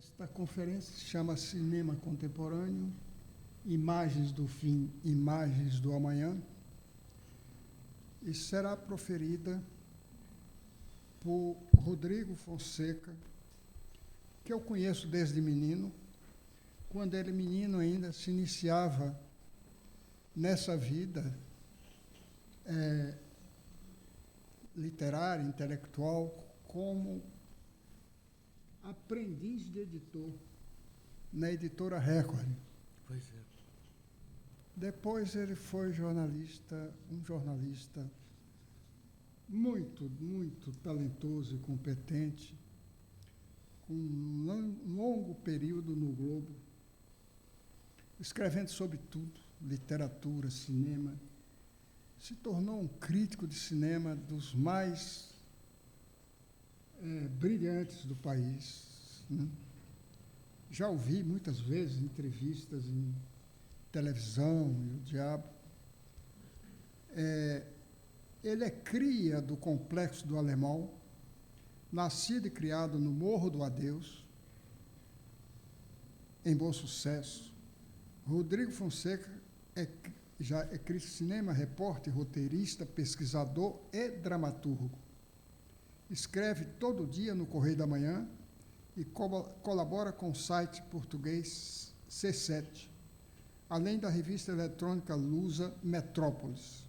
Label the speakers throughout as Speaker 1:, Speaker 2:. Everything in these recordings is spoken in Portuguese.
Speaker 1: Esta conferência se chama Cinema Contemporâneo, Imagens do Fim, Imagens do Amanhã, e será proferida por Rodrigo Fonseca, que eu conheço desde menino, quando ele menino ainda se iniciava nessa vida literária, intelectual, como aprendiz de editor na editora Record.
Speaker 2: Pois é.
Speaker 1: Depois ele foi jornalista, um jornalista muito, muito talentoso e competente, com um longo período no Globo, escrevendo sobre tudo, literatura, cinema. Se tornou um crítico de cinema dos mais brilhantes do país, né? Já ouvi muitas vezes entrevistas em televisão e o diabo. Ele é cria do Complexo do Alemão, nascido e criado no Morro do Adeus, em Bom Sucesso. Rodrigo Fonseca já é crítico de cinema, repórter, roteirista, pesquisador e dramaturgo. Escreve todo dia no Correio da Manhã e colabora com o site português C7, além da revista eletrônica Lusa Metrópolis.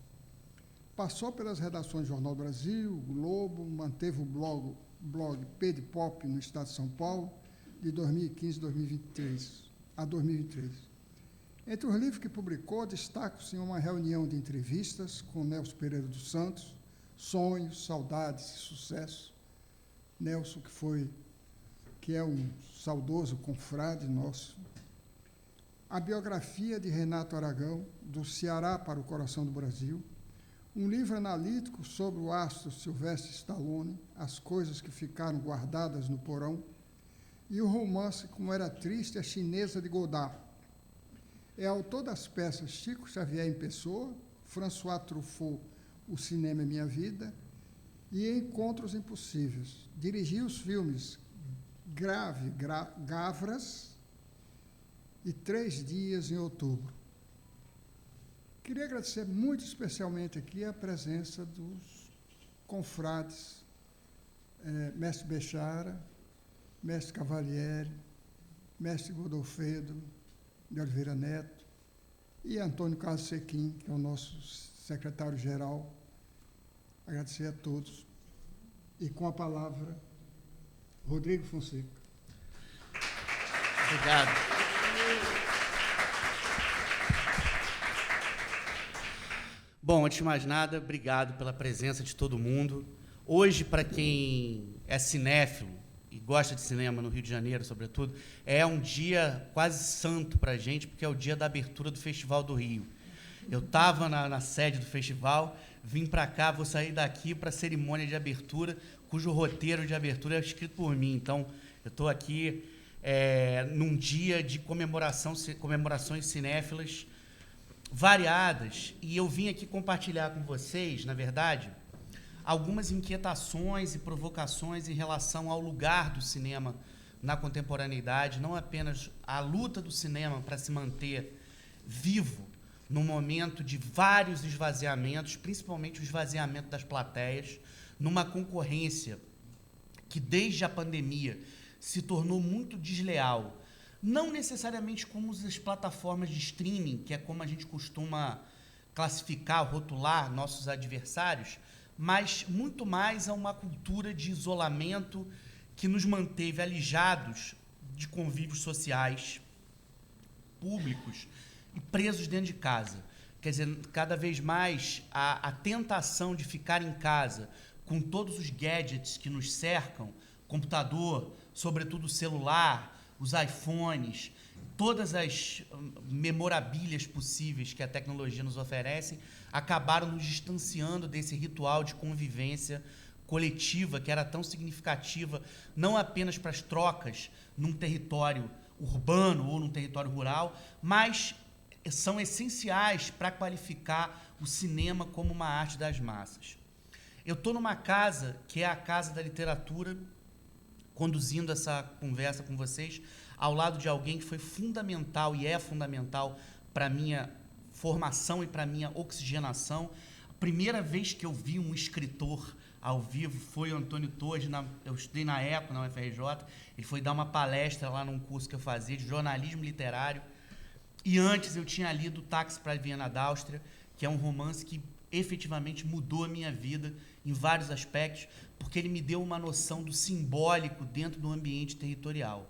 Speaker 1: Passou pelas redações Jornal Brasil, Globo, manteve o blog P de Pop no estado de São Paulo, de 2015 a 2023. Entre os livros que publicou, destaca-se uma reunião de entrevistas com Nelson Pereira dos Santos, Sonhos, Saudades e Sucesso. Nelson, que é um saudoso confrade nosso. A biografia de Renato Aragão, Do Ceará para o Coração do Brasil. Um livro analítico sobre o astro Sylvester Stallone, As Coisas que Ficaram Guardadas no Porão. E o romance Como Era Triste a Chinesa de Godard. É autor das peças Chico Xavier em Pessoa, François Truffaut, O Cinema é Minha Vida, e Encontros Impossíveis. Dirigiu os filmes Gavras e 3 Dias em Outubro. Queria agradecer muito especialmente aqui a presença dos confrades, Mestre Bechara, Mestre Cavalieri, Mestre Godolfedo de Oliveira Neto e Antônio Carlos Sequim, que é o nosso secretário-geral. Agradecer a todos. E com a palavra, Rodrigo Fonseca.
Speaker 2: Obrigado. Bom, antes de mais nada, obrigado pela presença de todo mundo. Hoje, para quem é cinéfilo e gosta de cinema no Rio de Janeiro, sobretudo, é um dia quase santo para a gente, porque é o dia da abertura do Festival do Rio. Eu estava na sede do festival, vim para cá, vou sair daqui para a cerimônia de abertura, cujo roteiro de abertura é escrito por mim. Então, eu estou aqui num dia de comemorações cinéfilas variadas, e eu vim aqui compartilhar com vocês, na verdade, algumas inquietações e provocações em relação ao lugar do cinema na contemporaneidade, não apenas a luta do cinema para se manter vivo no momento de vários esvaziamentos, principalmente o esvaziamento das plateias, numa concorrência que desde a pandemia se tornou muito desleal, não necessariamente como as plataformas de streaming, que é como a gente costuma classificar, rotular nossos adversários, mas muito mais a uma cultura de isolamento que nos manteve alijados de convívios sociais, públicos e presos dentro de casa. Quer dizer, cada vez mais a tentação de ficar em casa com todos os gadgets que nos cercam, computador, sobretudo o celular, os iPhones, todas as memorabilias possíveis que a tecnologia nos oferece, acabaram nos distanciando desse ritual de convivência coletiva que era tão significativa, não apenas para as trocas num território urbano ou num território rural, mas são essenciais para qualificar o cinema como uma arte das massas. Eu estou numa casa que é a Casa da Literatura, conduzindo essa conversa com vocês, ao lado de alguém que foi fundamental e é fundamental para a minha formação e para a minha oxigenação. A primeira vez que eu vi um escritor ao vivo foi o Antônio Torres, eu estudei na ECO, na UFRJ, ele foi dar uma palestra lá num curso que eu fazia de jornalismo literário, e antes eu tinha lido Táxi para Viena da Áustria, que é um romance que efetivamente mudou a minha vida em vários aspectos, porque ele me deu uma noção do simbólico dentro do ambiente territorial.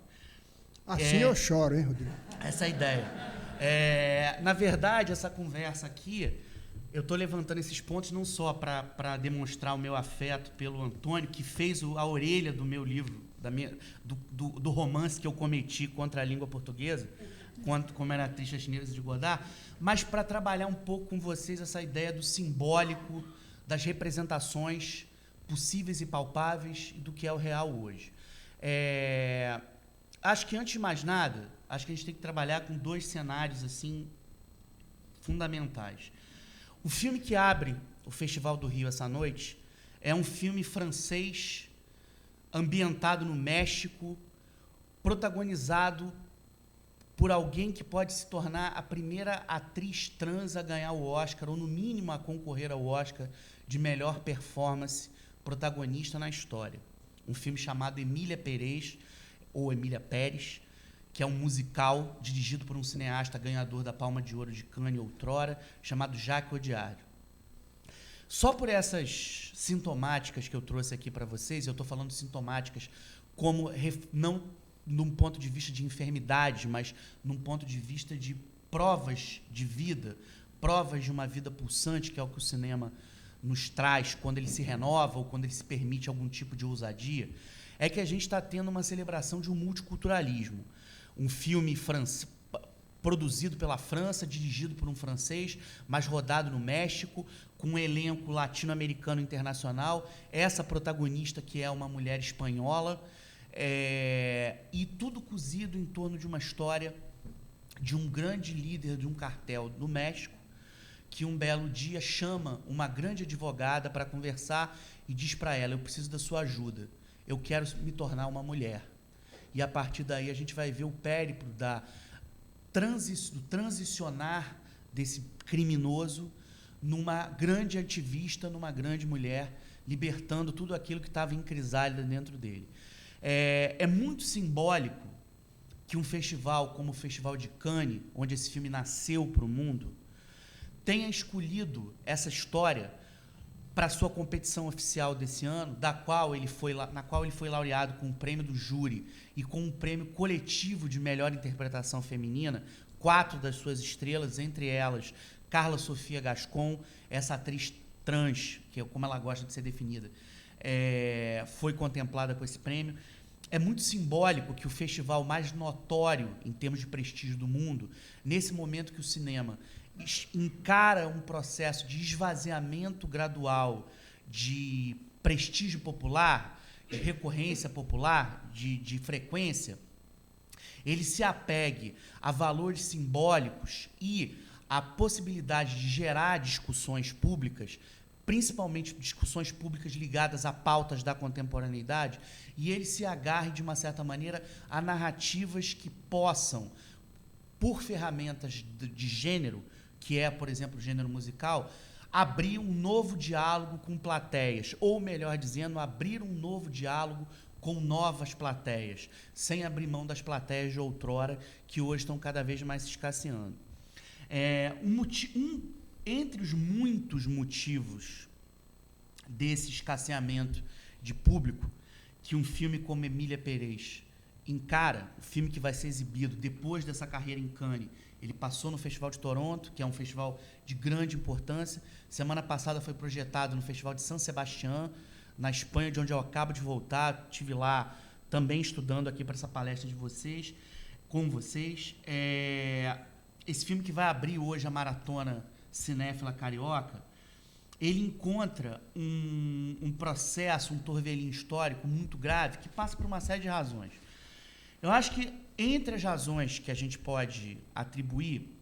Speaker 1: Assim eu choro, hein, Rodrigo?
Speaker 2: Essa é a ideia. Na verdade, essa conversa aqui, eu estou levantando esses pontos não só para demonstrar o meu afeto pelo Antônio, que fez a orelha do meu livro, do romance que eu cometi contra a língua portuguesa, como era a Triste Chinesa de Godard, mas para trabalhar um pouco com vocês essa ideia do simbólico, das representações possíveis e palpáveis do que é o real hoje. Acho que, antes de mais nada, acho que a gente tem que trabalhar com 2 cenários assim fundamentais. O filme que abre o Festival do Rio essa noite é um filme francês ambientado no México, protagonizado por alguém que pode se tornar a primeira atriz trans a ganhar o Oscar, ou no mínimo a concorrer ao Oscar de melhor performance protagonista na história. Um filme chamado Emília Pérez, ou Emília Pérez, que é um musical dirigido por um cineasta ganhador da Palma de Ouro de Cannes outrora, chamado Jacques Audiard. Só por essas sintomáticas que eu trouxe aqui para vocês, eu estou falando sintomáticas como não num ponto de vista de enfermidade, mas num ponto de vista de provas de vida, provas de uma vida pulsante, que é o que o cinema nos traz quando ele se renova ou quando ele se permite algum tipo de ousadia, é que a gente está tendo uma celebração de um multiculturalismo. Um filme produzido pela França, dirigido por um francês, mas rodado no México, com um elenco latino-americano internacional, essa protagonista que é uma mulher espanhola, e tudo cozido em torno de uma história de um grande líder de um cartel no México, que um belo dia chama uma grande advogada para conversar e diz para ela: eu preciso da sua ajuda, eu quero me tornar uma mulher. E a partir daí a gente vai ver o périplo do transicionar desse criminoso numa grande ativista, numa grande mulher, libertando tudo aquilo que estava em crisálida dentro dele. É muito simbólico que um festival como o Festival de Cannes, onde esse filme nasceu para o mundo, tenha escolhido essa história para a sua competição oficial desse ano, na qual ele foi laureado com o prêmio do júri e com um prêmio coletivo de melhor interpretação feminina, 4 das suas estrelas, entre elas Carla Sofia Gascon, essa atriz trans, que é como ela gosta de ser definida, foi contemplada com esse prêmio. É muito simbólico que o festival mais notório em termos de prestígio do mundo, nesse momento que o cinema encara um processo de esvaziamento gradual de prestígio popular, de recorrência popular, de frequência, ele se apegue a valores simbólicos e a possibilidade de gerar discussões públicas, principalmente discussões públicas ligadas a pautas da contemporaneidade, e ele se agarre, de uma certa maneira, a narrativas que possam, por ferramentas de gênero, que é, por exemplo, o gênero musical, abrir um novo diálogo com plateias, ou, melhor dizendo, abrir um novo diálogo com novas plateias, sem abrir mão das plateias de outrora, que hoje estão cada vez mais se escasseando. Entre os muitos motivos desse escasseamento de público que um filme como Emília Pérez encara, o filme que vai ser exibido depois dessa carreira em Cannes, ele passou no Festival de Toronto, que é um festival de grande importância. Semana passada foi projetado no Festival de San Sebastián, na Espanha, de onde eu acabo de voltar. Estive lá também estudando aqui para essa palestra de vocês, com vocês. Esse filme que vai abrir hoje a Maratona Cinéfila Carioca, ele encontra um processo, um torvelinho histórico muito grave, que passa por uma série de razões. Eu acho que, entre as razões que a gente pode atribuir,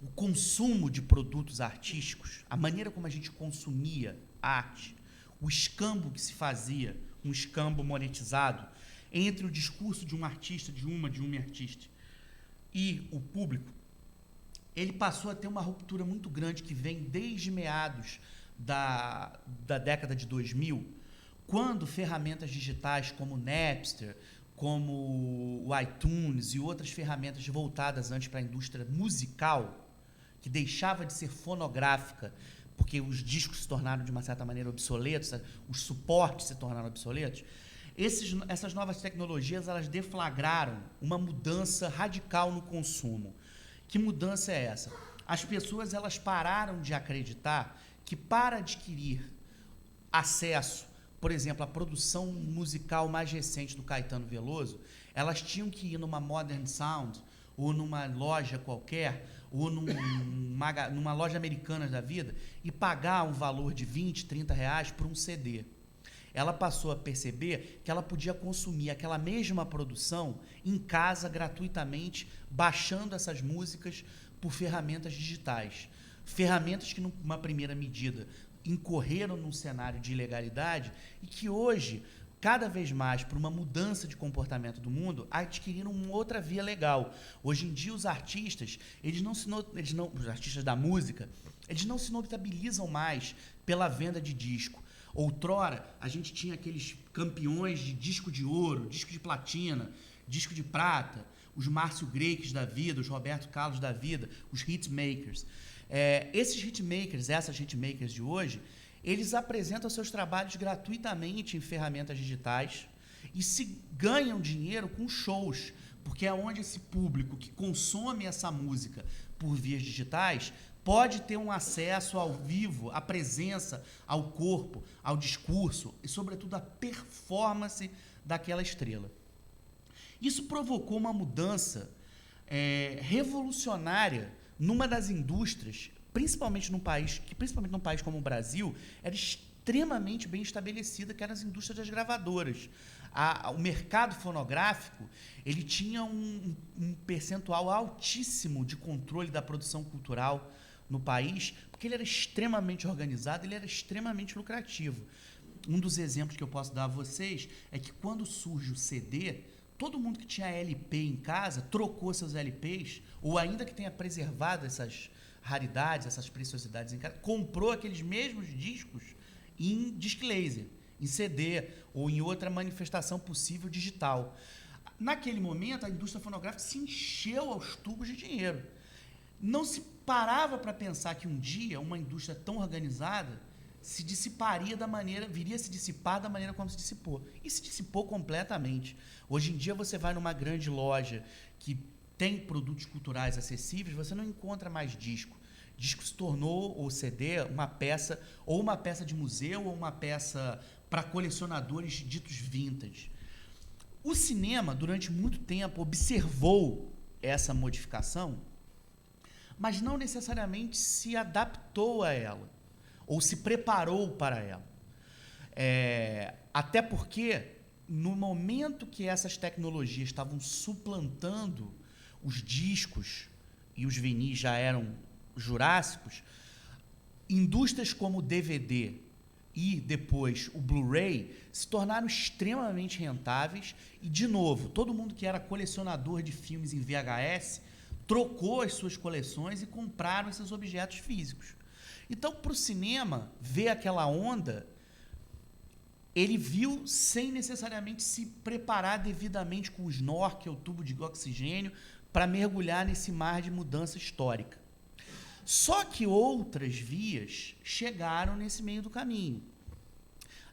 Speaker 2: o consumo de produtos artísticos, a maneira como a gente consumia arte, o escambo que se fazia, um escambo monetizado, entre o discurso de um artista, de uma artista, e o público, ele passou a ter uma ruptura muito grande que vem desde meados da década de 2000, quando ferramentas digitais como o Napster, como o iTunes e outras ferramentas voltadas antes para a indústria musical, que deixava de ser fonográfica, porque os discos se tornaram de uma certa maneira obsoletos, os suportes se tornaram obsoletos, essas novas tecnologias elas deflagraram uma mudança radical no consumo. Que mudança é essa? As pessoas elas pararam de acreditar que para adquirir acesso, por exemplo, à produção musical mais recente do Caetano Veloso, elas tinham que ir numa Modern Sound ou numa loja qualquer ou numa loja americana da vida e pagar um valor de 20, 30 reais por um CD. Ela passou a perceber que ela podia consumir aquela mesma produção em casa gratuitamente, baixando essas músicas por ferramentas digitais. Ferramentas que, numa primeira medida, incorreram num cenário de ilegalidade e que hoje, cada vez mais, por uma mudança de comportamento do mundo, adquiriram uma outra via legal. Hoje em dia, os artistas, os artistas da música, eles não se notabilizam mais pela venda de disco. Outrora, a gente tinha aqueles campeões de disco de ouro, disco de platina, disco de prata, os Márcio Greikes da vida, os Roberto Carlos da vida, os hitmakers. Esses hitmakers, essas hitmakers de hoje, eles apresentam seus trabalhos gratuitamente em ferramentas digitais e se ganham dinheiro com shows, porque é onde esse público que consome essa música por vias digitais pode ter um acesso ao vivo, à presença, ao corpo, ao discurso e, sobretudo, à performance daquela estrela. Isso provocou uma mudança revolucionária numa das indústrias, principalmente num país como o Brasil, era extremamente bem estabelecida, que eram as indústrias das gravadoras. O mercado fonográfico ele tinha um percentual altíssimo de controle da produção cultural no país, porque ele era extremamente organizado, ele era extremamente lucrativo. Um dos exemplos que eu posso dar a vocês é que quando surge o CD, todo mundo que tinha LP em casa trocou seus LPs, ou ainda que tenha preservado essas raridades, essas preciosidades em casa, comprou aqueles mesmos discos em disc laser, em CD ou em outra manifestação possível digital. Naquele momento, a indústria fonográfica se encheu aos tubos de dinheiro. Não se parava para pensar que um dia uma indústria tão organizada viria a se dissipar da maneira como se dissipou. E se dissipou completamente. Hoje em dia você vai numa grande loja que tem produtos culturais acessíveis, você não encontra mais disco. Disco se tornou, ou CD, uma peça de museu, ou uma peça para colecionadores ditos vintage. O cinema, durante muito tempo, observou essa modificação, mas não necessariamente se adaptou a ela, ou se preparou para ela. Até porque, no momento que essas tecnologias estavam suplantando os discos, e os vinis já eram jurássicos, indústrias como o DVD e depois o Blu-ray se tornaram extremamente rentáveis e, de novo, todo mundo que era colecionador de filmes em VHS trocou as suas coleções e compraram esses objetos físicos. Então, para o cinema, ver aquela onda, ele viu sem necessariamente se preparar devidamente com o snorkel, tubo de oxigênio, para mergulhar nesse mar de mudança histórica. Só que outras vias chegaram nesse meio do caminho.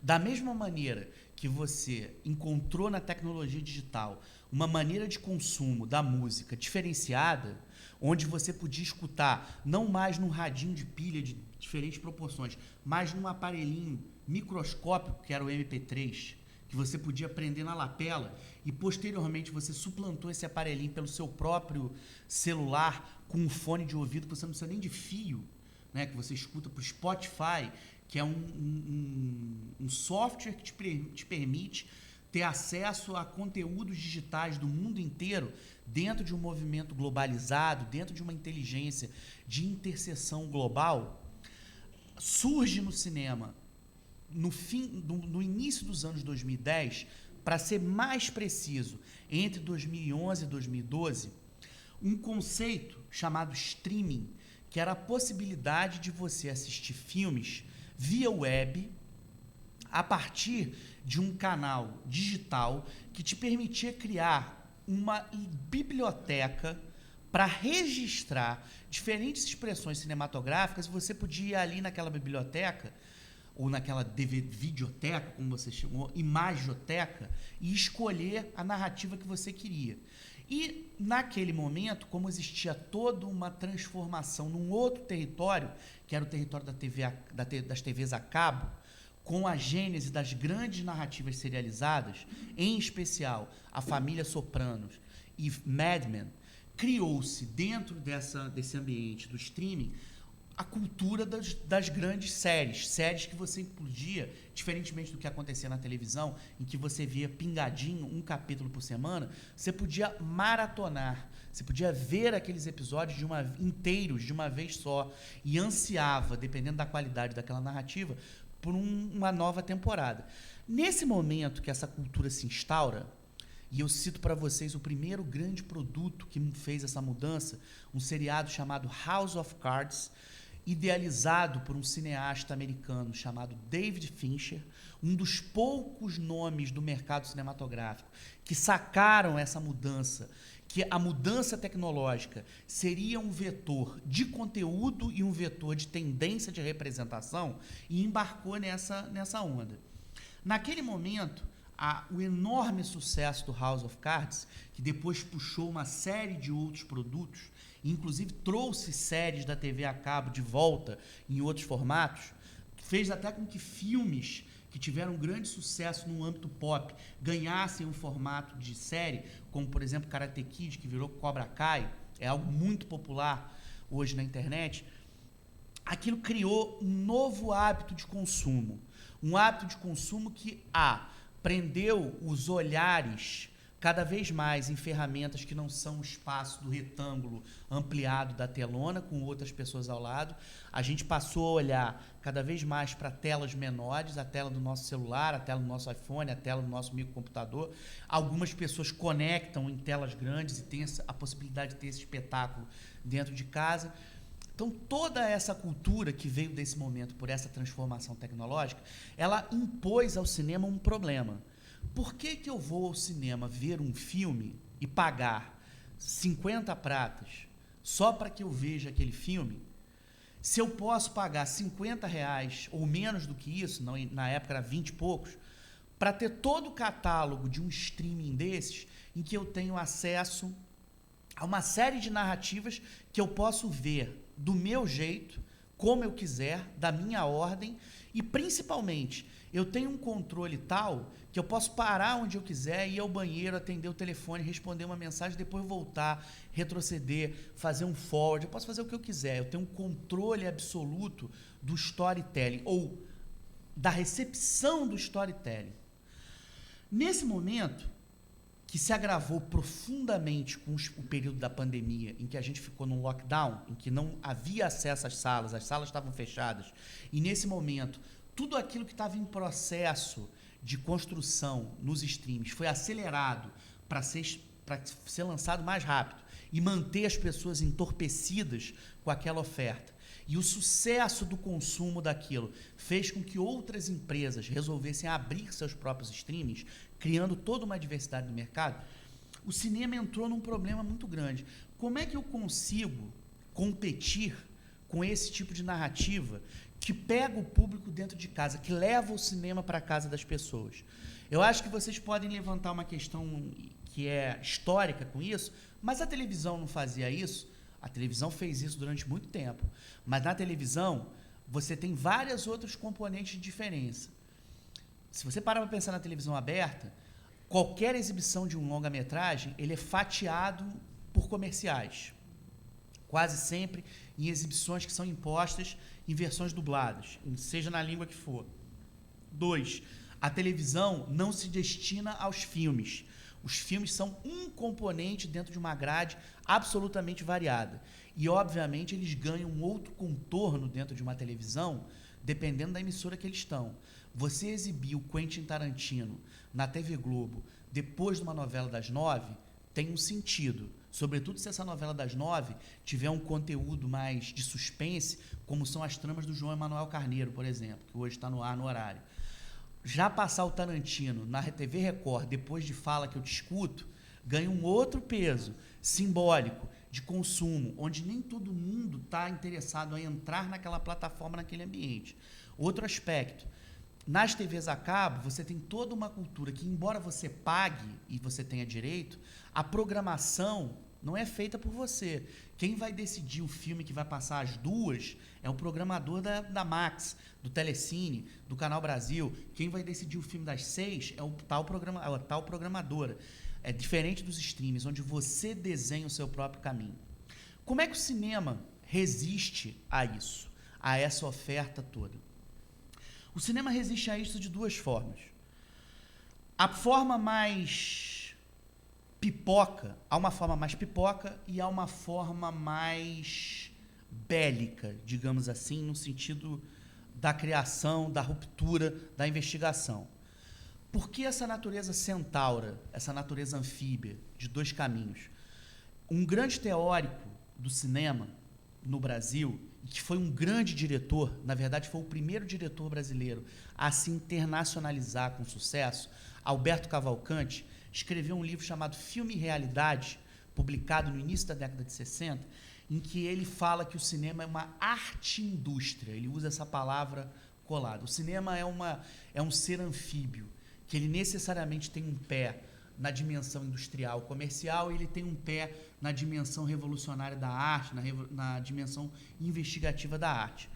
Speaker 2: Da mesma maneira que você encontrou na tecnologia digital uma maneira de consumo da música diferenciada, onde você podia escutar não mais num radinho de pilha de diferentes proporções, mas num aparelhinho microscópico, que era o MP3, que você podia prender na lapela, e posteriormente você suplantou esse aparelhinho pelo seu próprio celular com um fone de ouvido que você não precisa nem de fio, né, que você escuta por Spotify, que é um software que te permite ter acesso a conteúdos digitais do mundo inteiro dentro de um movimento globalizado, dentro de uma inteligência de interseção global. Surge no cinema, no início dos anos 2010, para ser mais preciso, entre 2011 e 2012, um conceito chamado streaming, que era a possibilidade de você assistir filmes via web a partir de um canal digital que te permitia criar uma biblioteca para registrar diferentes expressões cinematográficas. Você podia ir ali naquela biblioteca, ou naquela videoteca, como você chamou, imagioteca, e escolher a narrativa que você queria. E, naquele momento, como existia toda uma transformação num outro território, que era o território das TVs a cabo, com a gênese das grandes narrativas serializadas, em especial A Família Sopranos e Mad Men, criou-se dentro desse ambiente do streaming a cultura das grandes séries que você podia, diferentemente do que acontecia na televisão, em que você via pingadinho um capítulo por semana, você podia maratonar, você podia ver aqueles episódios inteiros de uma vez só e ansiava, dependendo da qualidade daquela narrativa, por uma nova temporada. Nesse momento que essa cultura se instaura, e eu cito para vocês o primeiro grande produto que fez essa mudança, um seriado chamado House of Cards, idealizado por um cineasta americano chamado David Fincher, um dos poucos nomes do mercado cinematográfico que sacaram essa mudança, que a mudança tecnológica seria um vetor de conteúdo e um vetor de tendência de representação, e embarcou nessa onda. Naquele momento, o enorme sucesso do House of Cards, que depois puxou uma série de outros produtos, inclusive trouxe séries da TV a cabo de volta em outros formatos, fez até com que filmes que tiveram grande sucesso no âmbito pop ganhassem um formato de série, como, por exemplo, Karate Kid, que virou Cobra Kai, é algo muito popular hoje na internet. Aquilo criou um novo hábito de consumo, um hábito de consumo que prendeu os olhares cada vez mais em ferramentas que não são o espaço do retângulo ampliado da telona, com outras pessoas ao lado. A gente passou a olhar cada vez mais para telas menores, a tela do nosso celular, a tela do nosso iPhone, a tela do nosso microcomputador. Algumas pessoas conectam em telas grandes e têm a possibilidade de ter esse espetáculo dentro de casa. Então, toda essa cultura que veio desse momento por essa transformação tecnológica, ela impôs ao cinema um problema. Por que eu vou ao cinema ver um filme e pagar 50 pratas só para que eu veja aquele filme, se eu posso pagar R$50 ou menos do que isso, na época era 20 e poucos, para ter todo o catálogo de um streaming desses, em que eu tenho acesso a uma série de narrativas que eu posso ver do meu jeito, como eu quiser, da minha ordem, e principalmente eu tenho um controle tal que eu posso parar onde eu quiser, ir ao banheiro, atender o telefone, responder uma mensagem, depois voltar, retroceder, fazer um forward. Eu posso fazer o que eu quiser. Eu tenho um controle absoluto do storytelling, ou da recepção do storytelling. Nesse momento, que se agravou profundamente com o período da pandemia, em que a gente ficou num lockdown, em que não havia acesso às salas, as salas estavam fechadas, e nesse momento, tudo aquilo que estava em processo de construção nos streams foi acelerado para ser lançado mais rápido e manter as pessoas entorpecidas com aquela oferta. E o sucesso do consumo daquilo fez com que outras empresas resolvessem abrir seus próprios streamings, criando toda uma diversidade no mercado. O cinema entrou num problema muito grande. Como é que eu consigo competir com esse tipo de narrativa que pega o público dentro de casa, que leva o cinema para a casa das pessoas? Eu acho que vocês podem levantar uma questão que é histórica com isso, mas a televisão não fazia isso. A televisão fez isso durante muito tempo, mas na televisão você tem vários outros componentes de diferença. Se você parar para pensar na televisão aberta, qualquer exibição de um longa-metragem, ele é fatiado por comerciais. Quase sempre em exibições que são impostas em versões dubladas, seja na língua que for. 2. A televisão não se destina aos filmes. Os filmes são um componente dentro de uma grade absolutamente variada. E, obviamente, eles ganham um outro contorno dentro de uma televisão, dependendo da emissora que eles estão. Você exibir o Quentin Tarantino na TV Globo depois de uma novela das 9 tem um sentido. Sobretudo se essa novela das 9 tiver um conteúdo mais de suspense, como são as tramas do João Emanuel Carneiro, por exemplo, que hoje está no ar no horário. Já passar o Tarantino na TV Record, depois de Fala Que Eu Te Escuto, ganha um outro peso simbólico de consumo, onde nem todo mundo está interessado em entrar naquela plataforma, naquele ambiente. Outro aspecto, nas TVs a cabo, você tem toda uma cultura que, embora você pague e você tenha direito, a programação não é feita por você. Quem vai decidir o filme que vai passar às 2 é o programador da Max, do Telecine, do Canal Brasil. Quem vai decidir o filme das 6 é a tal programadora. É diferente dos streams, onde você desenha o seu próprio caminho. Como é que o cinema resiste a isso, a essa oferta toda? O cinema resiste a isso de duas formas. A forma mais pipoca, há uma forma mais pipoca e há uma forma mais bélica, digamos assim, no sentido da criação, da ruptura, da investigação. Por que essa natureza centaura, essa natureza anfíbia, de dois caminhos? Um grande teórico do cinema no Brasil, que foi um grande diretor, na verdade foi o primeiro diretor brasileiro a se internacionalizar com sucesso, Alberto Cavalcanti, escreveu um livro chamado Filme e Realidade, publicado no início da década de 60, em que ele fala que o cinema é uma arte-indústria, ele usa essa palavra colada. O cinema é um ser anfíbio, que ele necessariamente tem um pé na dimensão industrial comercial e ele tem um pé na dimensão revolucionária da arte, na dimensão investigativa da arte.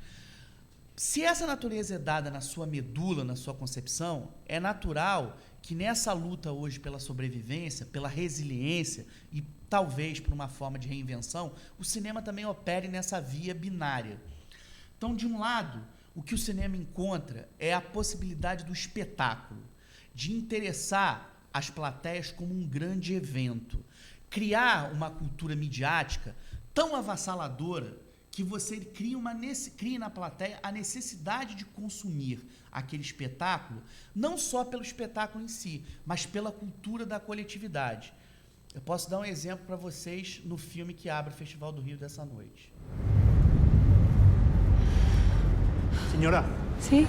Speaker 2: Se essa natureza é dada na sua medula, na sua concepção, é natural que nessa luta hoje pela sobrevivência, pela resiliência e talvez por uma forma de reinvenção, o cinema também opere nessa via binária. Então, de um lado, o que o cinema encontra é a possibilidade do espetáculo, de interessar as plateias como um grande evento, criar uma cultura midiática tão avassaladora que você crie na plateia a necessidade de consumir aquele espetáculo, não só pelo espetáculo em si, mas pela cultura da coletividade. Eu posso dar um exemplo para vocês no filme que abre o Festival do Rio dessa noite.
Speaker 3: Señora.
Speaker 4: Sí.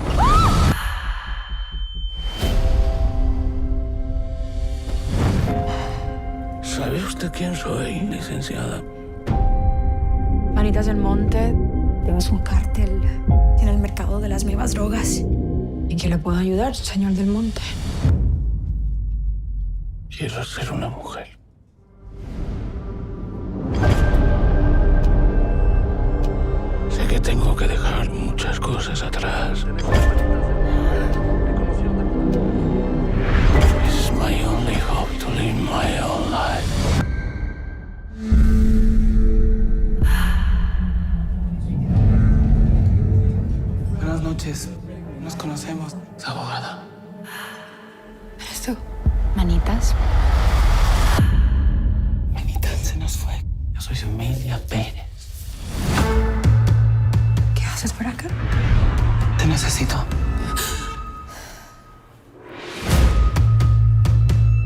Speaker 5: ¿Sabe usted quién soy, licenciada?
Speaker 4: Manitas del Monte, tenemos un cártel en el mercado de las nuevas drogas. ¿Y quién le puede ayudar, señor del Monte?
Speaker 5: Quiero ser una mujer. Sé que tengo que dejar muchas cosas atrás. It's my only hope to live my own life.
Speaker 6: Buenas noches. Nos conocemos.
Speaker 5: Es abogada.
Speaker 4: ¿Eres tú? Manitas.
Speaker 6: Manita, se nos fue.
Speaker 5: Yo soy Emilia Pérez.
Speaker 4: ¿Qué haces por acá?
Speaker 6: Te necesito.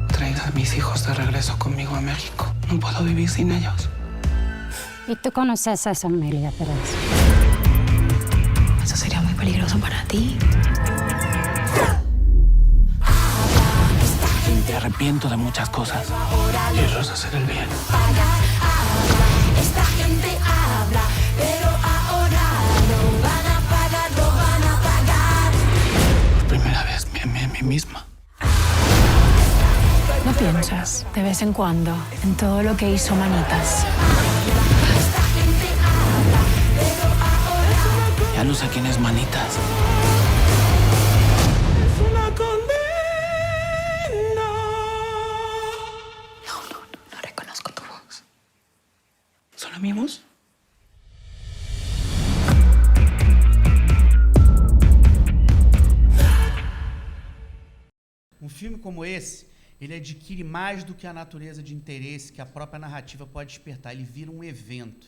Speaker 6: Traiga a mis hijos de regreso conmigo a México. No puedo vivir sin ellos.
Speaker 7: ¿Y tú conoces a esa Emilia Pérez?
Speaker 4: Eso sería muy peligroso para ti.
Speaker 5: Me arrepiento de muchas cosas. Quiero hacer el bien.
Speaker 8: Esta gente habla, pero ahora no van a pagar, no van a pagar.
Speaker 5: Por primera vez me amé a mí misma.
Speaker 4: ¿No piensas, de vez en cuando, en todo lo que hizo Manitas?
Speaker 8: Esta gente habla, pero ahora
Speaker 5: Ya no sé quién es Manitas.
Speaker 4: No reconozco tu voz.
Speaker 6: ¿Son amigos?
Speaker 2: Um filme como esse, ele adquire mais do que a natureza de interesse que a própria narrativa pode despertar. Ele vira um evento.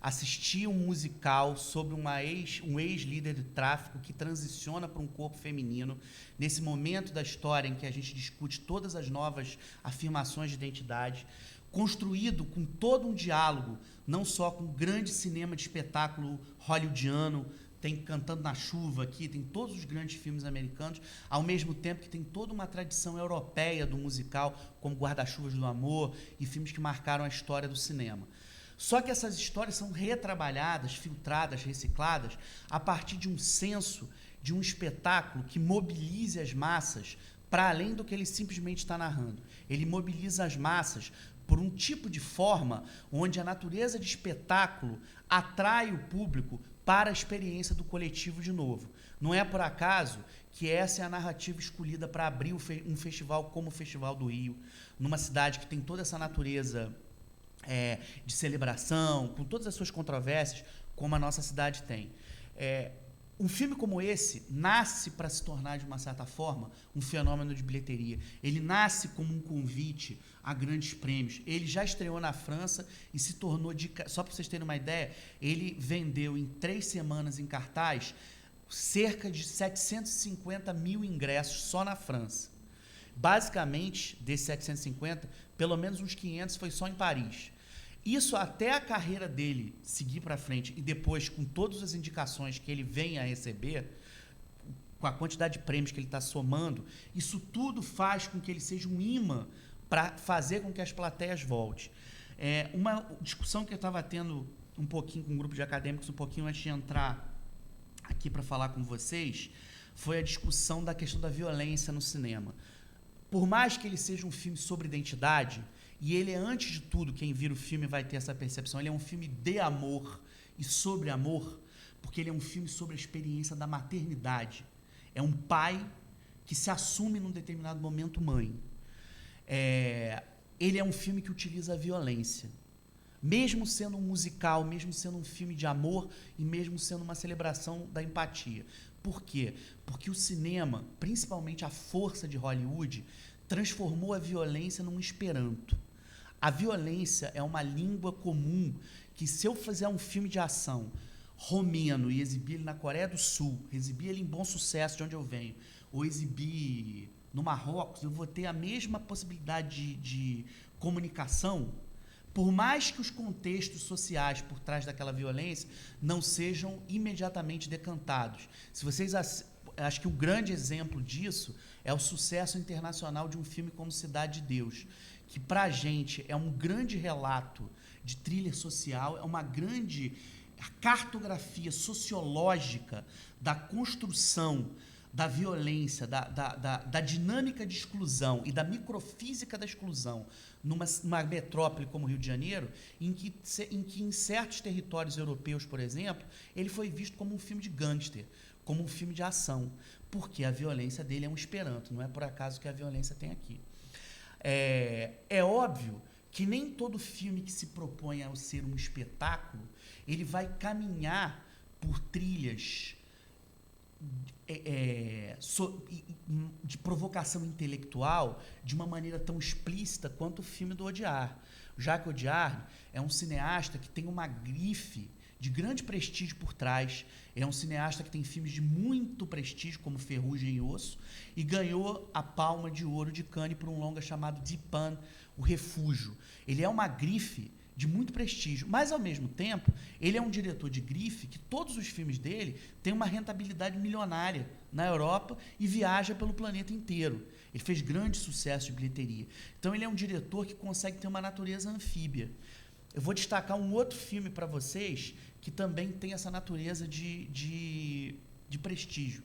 Speaker 2: assistir um musical sobre um ex-líder de tráfico que transiciona para um corpo feminino, nesse momento da história em que a gente discute todas as novas afirmações de identidade, construído com todo um diálogo, não só com o grande cinema de espetáculo hollywoodiano, tem Cantando na Chuva aqui, tem todos os grandes filmes americanos, ao mesmo tempo que tem toda uma tradição europeia do musical, como Guarda-Chuvas do Amor e filmes que marcaram a história do cinema. Só que essas histórias são retrabalhadas, filtradas, recicladas, a partir de um senso, de um espetáculo que mobilize as massas para além do que ele simplesmente está narrando. Ele mobiliza as massas por um tipo de forma onde a natureza de espetáculo atrai o público para a experiência do coletivo de novo. Não é por acaso que essa é a narrativa escolhida para abrir um festival como o Festival do Rio, numa cidade que tem toda essa natureza de celebração, com todas as suas controvérsias, como a nossa cidade tem. Um filme como esse nasce para se tornar, de uma certa forma, um fenômeno de bilheteria. Ele nasce como um convite a grandes prêmios. Ele já estreou na França e se tornou, só para vocês terem uma ideia, ele vendeu em 3 semanas em cartaz cerca de 750 mil ingressos só na França. Basicamente, desses 750, pelo menos uns 500 foi só em Paris. Isso até a carreira dele seguir para frente e depois, com todas as indicações que ele vem a receber, com a quantidade de prêmios que ele está somando, isso tudo faz com que ele seja um imã para fazer com que as plateias voltem. Uma discussão que eu estava tendo um pouquinho com um grupo de acadêmicos, um pouquinho antes de entrar aqui para falar com vocês, foi a discussão da questão da violência no cinema. Por mais que ele seja um filme sobre identidade, e ele é, antes de tudo, quem vira o filme vai ter essa percepção, ele é um filme de amor e sobre amor, porque ele é um filme sobre a experiência da maternidade. É um pai que se assume num determinado momento mãe. Ele é um filme que utiliza a violência. Mesmo sendo um musical, mesmo sendo um filme de amor e mesmo sendo uma celebração da empatia. Por quê? Porque o cinema, principalmente a força de Hollywood, transformou a violência num esperanto. A violência é uma língua comum que, se eu fizer um filme de ação romeno e exibir ele na Coreia do Sul, exibir ele em Bom Sucesso, de onde eu venho, ou exibir no Marrocos, eu vou ter a mesma possibilidade de comunicação, por mais que os contextos sociais por trás daquela violência não sejam imediatamente decantados. Se vocês acho que o grande exemplo disso é o sucesso internacional de um filme como Cidade de Deus, que para a gente é um grande relato de thriller social, é uma grande cartografia sociológica da construção da violência, da dinâmica de exclusão e da microfísica da exclusão numa metrópole como o Rio de Janeiro, em que em certos territórios europeus, por exemplo, ele foi visto como um filme de gangster, como um filme de ação, porque a violência dele é um esperanto, não é por acaso que a violência tem aqui. É óbvio que nem todo filme que se propõe a ser um espetáculo, ele vai caminhar por trilhas de provocação intelectual de uma maneira tão explícita quanto o filme do Audiard. O Jacques Audiard é um cineasta que tem uma grife de grande prestígio por trás. Ele é um cineasta que tem filmes de muito prestígio, como Ferrugem e Osso, e ganhou a Palma de Ouro de Cannes por um longa chamado Dupin, O Refúgio. Ele é uma grife de muito prestígio, mas, ao mesmo tempo, ele é um diretor de grife que todos os filmes dele têm uma rentabilidade milionária na Europa e viaja pelo planeta inteiro. Ele fez grande sucesso de bilheteria. Então, ele é um diretor que consegue ter uma natureza anfíbia. Eu vou destacar um outro filme para vocês que também tem essa natureza de prestígio,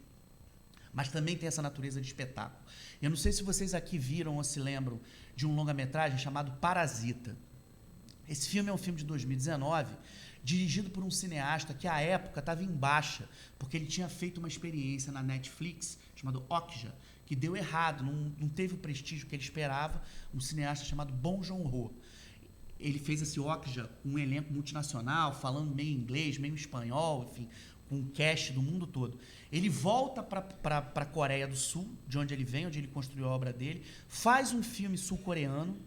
Speaker 2: mas também tem essa natureza de espetáculo. Eu não sei se vocês aqui viram ou se lembram de um longa-metragem chamado Parasita. Esse filme é um filme de 2019, dirigido por um cineasta que, à época, estava em baixa, porque ele tinha feito uma experiência na Netflix, chamado Okja, que deu errado, não teve o prestígio que ele esperava, um cineasta chamado Bong Joon-ho. Ele fez esse Okja, um elenco multinacional, falando meio inglês, meio espanhol, enfim, com um cast do mundo todo. Ele volta para a Coreia do Sul, de onde ele vem, onde ele construiu a obra dele, faz um filme sul-coreano,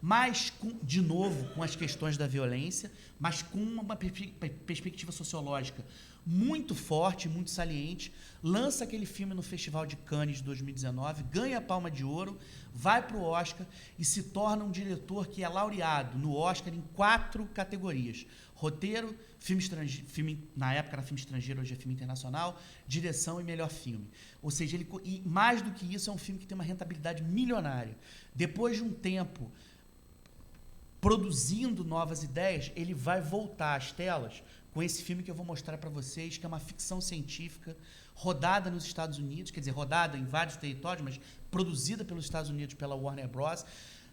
Speaker 2: mas, de novo, com as questões da violência, mas com uma perspectiva sociológica muito forte, muito saliente. Lança aquele filme no Festival de Cannes de 2019, ganha a Palma de Ouro, vai para o Oscar e se torna um diretor que é laureado no Oscar em 4 categorias. Roteiro, filme, na época era filme estrangeiro, hoje é filme internacional, direção e melhor filme. Ou seja, e mais do que isso, é um filme que tem uma rentabilidade milionária. Depois de um tempo produzindo novas ideias, ele vai voltar às telas com esse filme que eu vou mostrar para vocês, que é uma ficção científica rodada nos Estados Unidos, quer dizer, rodada em vários territórios, mas produzida pelos Estados Unidos pela Warner Bros.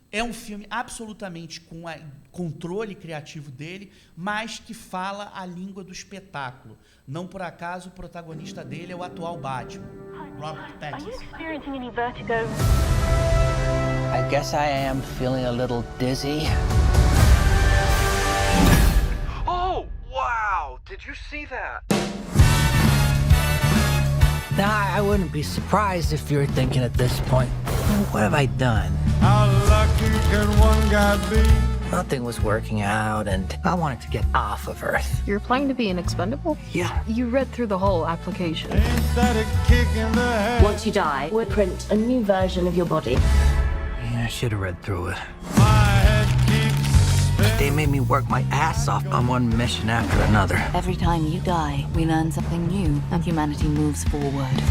Speaker 2: É um filme absolutamente com o controle criativo dele, mas que fala a língua do espetáculo. Não por acaso, o protagonista dele é o atual Batman, Robert Pattinson.
Speaker 9: Are you experiencing any vertigo?
Speaker 10: I guess I am feeling a little dizzy.
Speaker 11: Oh, wow! Did you see that?
Speaker 10: Now, I wouldn't be surprised if you're thinking at this point, what have I done?
Speaker 12: How lucky can one guy be?
Speaker 10: Nothing was working out, and I wanted to get off of Earth.
Speaker 13: You're applying to be an expendable?
Speaker 10: Yeah.
Speaker 13: You read through the whole application.
Speaker 12: Ain't that a kick in the head?
Speaker 9: Once you die, we'll print a new version of your body.
Speaker 10: Yeah, I should have read through it.
Speaker 12: My head keeps spinning.
Speaker 10: They made me work my ass off on one mission after another.
Speaker 9: Every time you die, we learn something new, and humanity moves forward.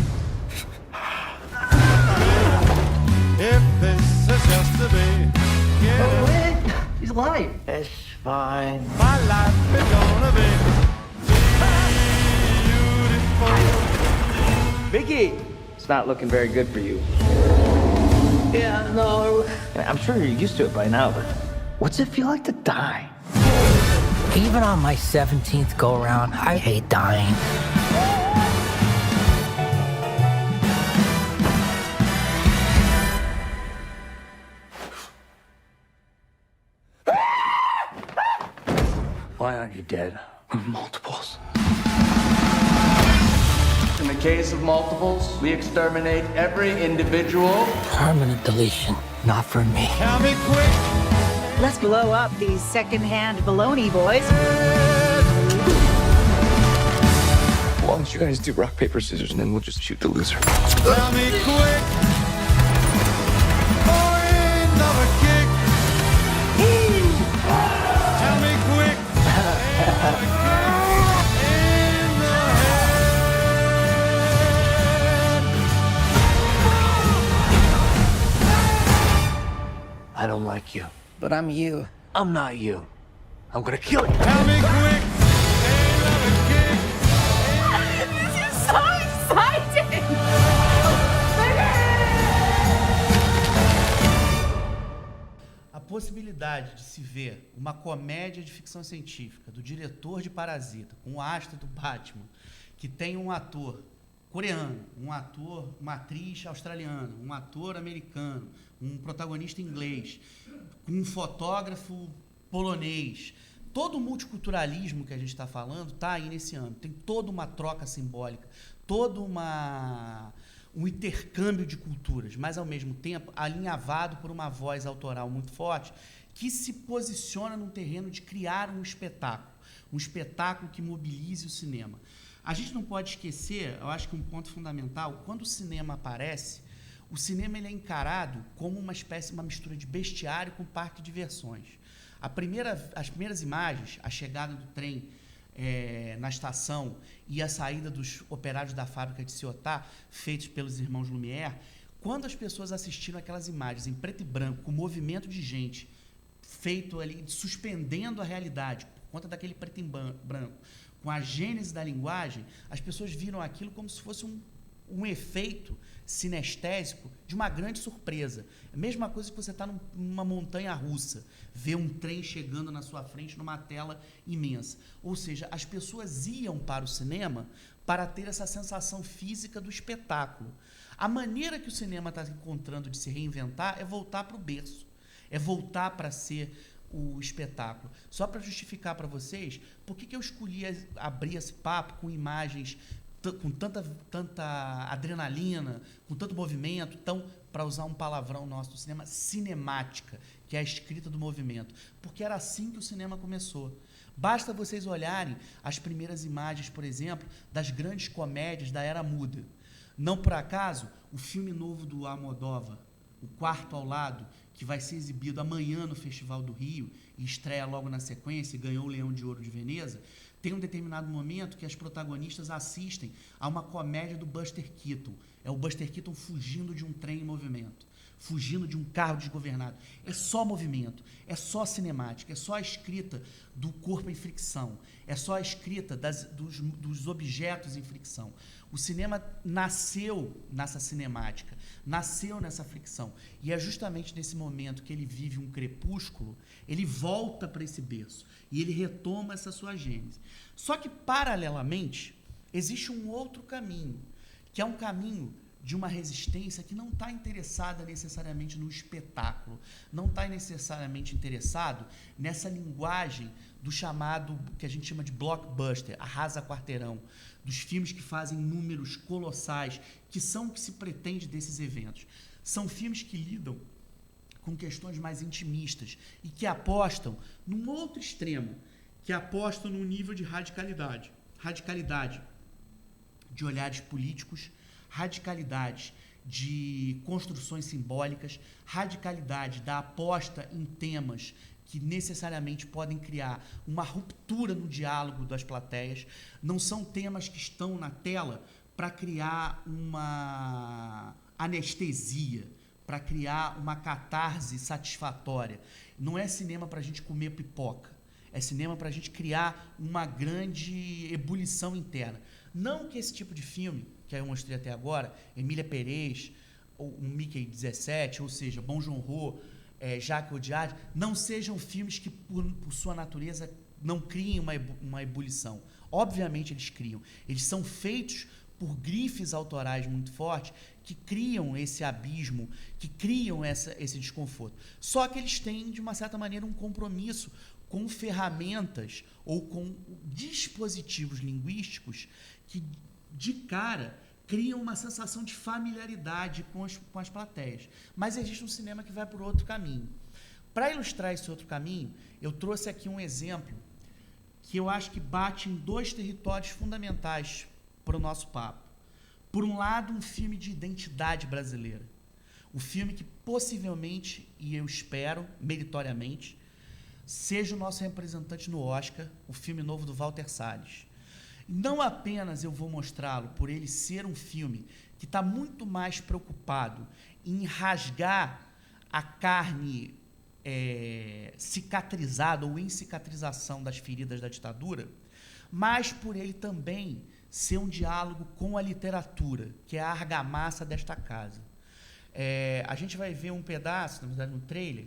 Speaker 12: If this is just to be,
Speaker 10: Oh, wait! He's alive. It's fine.
Speaker 12: my life is gonna be beautiful.
Speaker 11: Biggie! It's not looking very good for you.
Speaker 10: Yeah, no. I'm sure you're used to it by now, but what's it feel like to die? Even on my 17th go-around, I hate dying. Why aren't you dead?
Speaker 11: Multiples. In the case of multiples, we exterminate every individual.
Speaker 10: Permanent deletion. Not for me.
Speaker 12: Tell me quick.
Speaker 14: Let's blow up these second-hand baloney boys.
Speaker 11: Why don't you guys do rock, paper, scissors, and then we'll just shoot the loser.
Speaker 12: Tell me quick. For another kick. Tell me quick. Another kick in the head.
Speaker 10: I don't like you. But I'm you. I'm not you. I'm gonna kill you.
Speaker 12: Tell me quick. Another kick.
Speaker 14: This is so exciting!
Speaker 2: A possibilidade de se ver uma comédia de ficção científica do diretor de Parasita com o astro do Batman, que tem um ator coreano, uma atriz australiana, um ator americano, um protagonista inglês, um fotógrafo polonês. Todo o multiculturalismo que a gente está falando está aí nesse ano. Tem toda uma troca simbólica, todo um intercâmbio de culturas, mas, ao mesmo tempo, alinhavado por uma voz autoral muito forte, que se posiciona num terreno de criar um espetáculo que mobilize o cinema. A gente não pode esquecer, eu acho que um ponto fundamental, quando o cinema aparece, o cinema ele é encarado como uma mistura de bestiário com parque de diversões. As primeiras imagens, a chegada do trem na estação e a saída dos operários da fábrica de Ciotat, feitos pelos irmãos Lumière, quando as pessoas assistiram aquelas imagens em preto e branco, com movimento de gente feito ali, suspendendo a realidade, por conta daquele preto e branco, com a gênese da linguagem, as pessoas viram aquilo como se fosse um efeito sinestésico de uma grande surpresa. É a mesma coisa que você está numa montanha russa, ver um trem chegando na sua frente numa tela imensa. Ou seja, as pessoas iam para o cinema para ter essa sensação física do espetáculo. A maneira que o cinema está encontrando de se reinventar é voltar para o berço, é voltar para ser o espetáculo. Só para justificar para vocês, por que eu escolhi abrir esse papo com imagens com tanta adrenalina, com tanto movimento, tão, para usar um palavrão nosso do cinema, cinemática, que é a escrita do movimento. Porque era assim que o cinema começou. Basta vocês olharem as primeiras imagens, por exemplo, das grandes comédias da Era Muda. Não por acaso, o filme novo do Almodóvar, O Quarto ao Lado, que vai ser exibido amanhã no Festival do Rio e estreia logo na sequência e ganhou o Leão de Ouro de Veneza, tem um determinado momento que as protagonistas assistem a uma comédia do Buster Keaton. É o Buster Keaton fugindo de um trem em movimento, fugindo de um carro desgovernado. É só movimento, é só cinemática, é só a escrita do corpo em fricção, é só a escrita dos objetos em fricção. O cinema nasceu nessa cinemática, nasceu nessa fricção. E é justamente nesse momento que ele vive um crepúsculo, ele volta para esse berço e ele retoma essa sua gênese. Só que, paralelamente, existe um outro caminho, que é um caminho de uma resistência que não está interessada necessariamente no espetáculo, não está necessariamente interessado nessa linguagem do chamado, que a gente chama de blockbuster, arrasa quarteirão, dos filmes que fazem números colossais, que são o que se pretende desses eventos. São filmes que lidam com questões mais intimistas e que apostam num outro extremo, que apostam num nível de radicalidade de olhares políticos, radicalidade de construções simbólicas, radicalidade da aposta em temas que necessariamente podem criar uma ruptura no diálogo das plateias. Não são temas que estão na tela para criar uma anestesia, para criar uma catarse satisfatória. Não é cinema para a gente comer pipoca. É cinema para a gente criar uma grande ebulição interna. Não que esse tipo de filme, que eu mostrei até agora, Emília Pérez, ou um Mickey 17, ou seja, Bom Joon-ho, Jacques Audiard, não sejam filmes que, por sua natureza, não criem uma ebulição. Obviamente eles criam. Eles são feitos por grifes autorais muito fortes que criam esse abismo, que criam esse desconforto. Só que eles têm, de uma certa maneira, um compromisso com ferramentas ou com dispositivos linguísticos que, de cara, criam uma sensação de familiaridade com as plateias. Mas existe um cinema que vai por outro caminho. Para ilustrar esse outro caminho, eu trouxe aqui um exemplo que eu acho que bate em dois territórios fundamentais para o nosso papo. Por um lado, um filme de identidade brasileira. Um filme que possivelmente, e eu espero, meritoriamente, seja o nosso representante no Oscar, o filme novo do Walter Salles. Não apenas eu vou mostrá-lo por ele ser um filme que está muito mais preocupado em rasgar a carne cicatrizada ou em cicatrização das feridas da ditadura, mas por ele também ser um diálogo com a literatura, que é a argamassa desta casa. A gente vai ver um pedaço, na verdade, no trailer,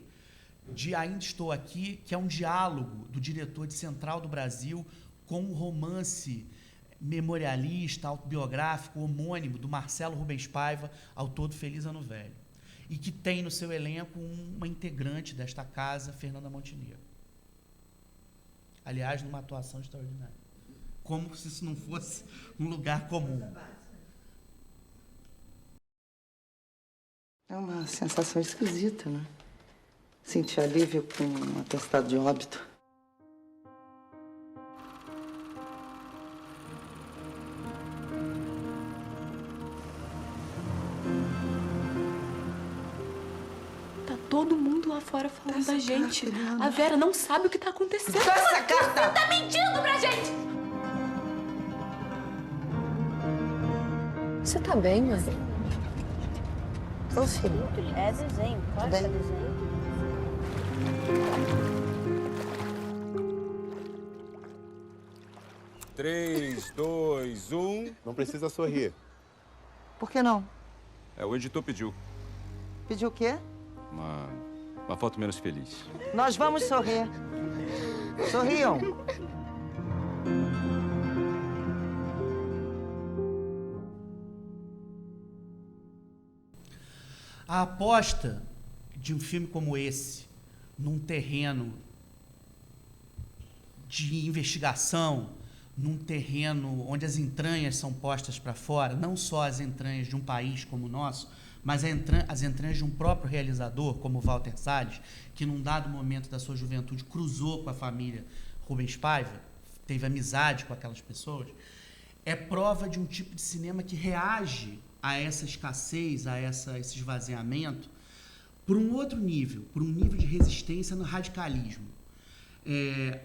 Speaker 2: de Ainda Estou Aqui, que é um diálogo do diretor de Central do Brasil com um romance memorialista, autobiográfico, homônimo, do Marcelo Rubens Paiva, autor do Feliz Ano Velho. E que tem no seu elenco uma integrante desta casa, Fernanda Montenegro. Aliás, numa atuação extraordinária. Como se isso não fosse um lugar comum.
Speaker 15: É uma sensação esquisita, né? Sentir alívio com um atestado de óbito.
Speaker 16: Tá todo mundo lá fora falando da gente. A Vera não sabe o que tá acontecendo.
Speaker 15: Essa carta!
Speaker 16: Você tá mentindo pra gente!
Speaker 4: Você tá bem, mãe? Ô, filho.
Speaker 17: É desenho, pode ser desenho.
Speaker 12: 3, 2, 1. Não precisa sorrir.
Speaker 15: Por que não?
Speaker 12: O editor pediu.
Speaker 15: Pediu o quê?
Speaker 12: Uma foto menos feliz.
Speaker 15: Nós vamos sorrir. Sorriam.
Speaker 2: A aposta de um filme como esse, num terreno de investigação, num terreno onde as entranhas são postas para fora, não só as entranhas de um país como o nosso, mas as entranhas de um próprio realizador, como Walter Salles, que num dado momento da sua juventude cruzou com a família Rubens Paiva, teve amizade com aquelas pessoas, é prova de um tipo de cinema que reage a essa escassez, a esse esvaziamento, por um outro nível, por um nível de resistência no radicalismo.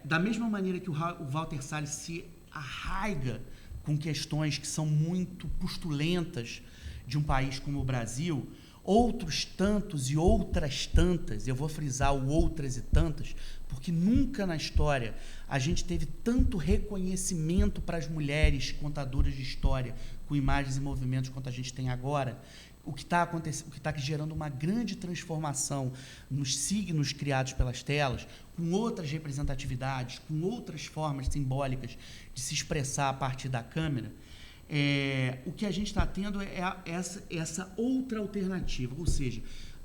Speaker 2: Da mesma maneira que o Walter Salles se arraiga com questões que são muito postulentas de um país como o Brasil, outros tantos e outras tantas, eu vou frisar o outras e tantas, porque nunca na história a gente teve tanto reconhecimento para as mulheres contadoras de história com imagens e movimentos quanto a gente tem agora. O que está acontecendo, o que está gerando uma grande transformação nos signos criados pelas telas, com outras representatividades, com outras formas simbólicas de se expressar a partir da câmera, o que a gente está tendo é essa outra alternativa, ou seja,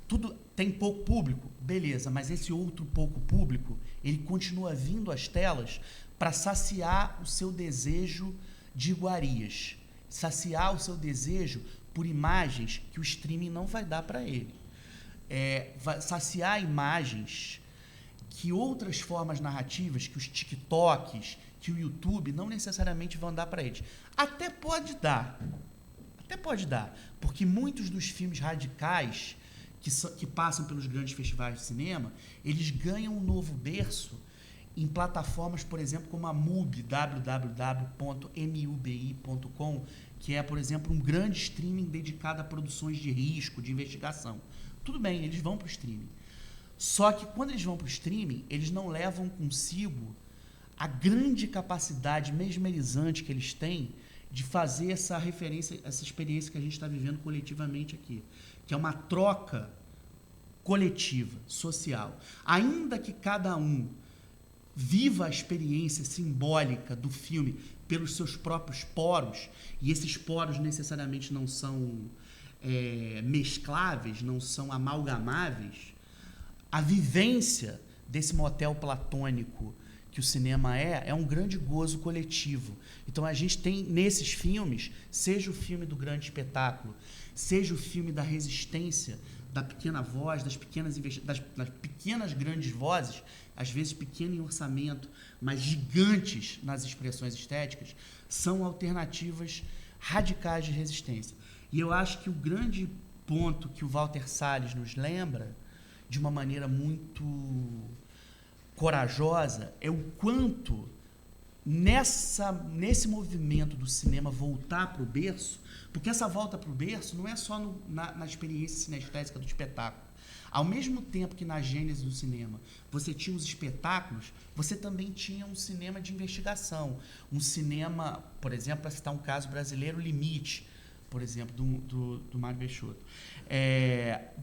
Speaker 2: tudo tem pouco público, beleza, mas esse outro pouco público, ele continua vindo às telas para saciar o seu desejo de iguarias, saciar o seu desejo por imagens que o streaming não vai dar para ele. Vai saciar imagens que outras formas narrativas, que os TikToks, que o YouTube não necessariamente vão dar para eles. Até pode dar, porque muitos dos filmes radicais que passam pelos grandes festivais de cinema, eles ganham um novo berço em plataformas, por exemplo, como a MUBI, www.mubi.com, que é, por exemplo, um grande streaming dedicado a produções de risco, de investigação. Tudo bem, eles vão para o streaming. Só que quando eles vão para o streaming, eles não levam consigo a grande capacidade mesmerizante que eles têm de fazer essa referência, essa experiência que a gente está vivendo coletivamente aqui, que é uma troca coletiva, social. Ainda que cada um viva a experiência simbólica do filme pelos seus próprios poros, e esses poros necessariamente não são mescláveis, não são amalgamáveis, a vivência desse motel platônico que o cinema é um grande gozo coletivo. Então a gente tem nesses filmes, seja o filme do grande espetáculo, seja o filme da resistência, da pequena voz, das pequenas grandes vozes, às vezes pequeno em orçamento, mas gigantes nas expressões estéticas, são alternativas radicais de resistência. E eu acho que o grande ponto que o Walter Salles nos lembra, de uma maneira muito corajosa, é o quanto nesse movimento do cinema voltar para o berço, porque essa volta para o berço não é só na experiência cinestésica do espetáculo. Ao mesmo tempo que na gênese do cinema você tinha os espetáculos, você também tinha um cinema de investigação. Um cinema, por exemplo, para citar um caso brasileiro, Limite, por exemplo, do Mário Peixoto.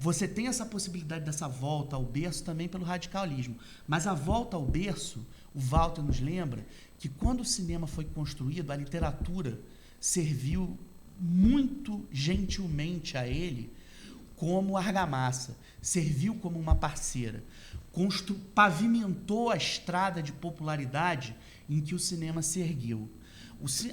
Speaker 2: Você tem essa possibilidade dessa volta ao berço também pelo radicalismo. Mas a volta ao berço, o Walter nos lembra que quando o cinema foi construído, a literatura serviu muito gentilmente a ele como argamassa, serviu como uma parceira, pavimentou a estrada de popularidade em que o cinema se ergueu.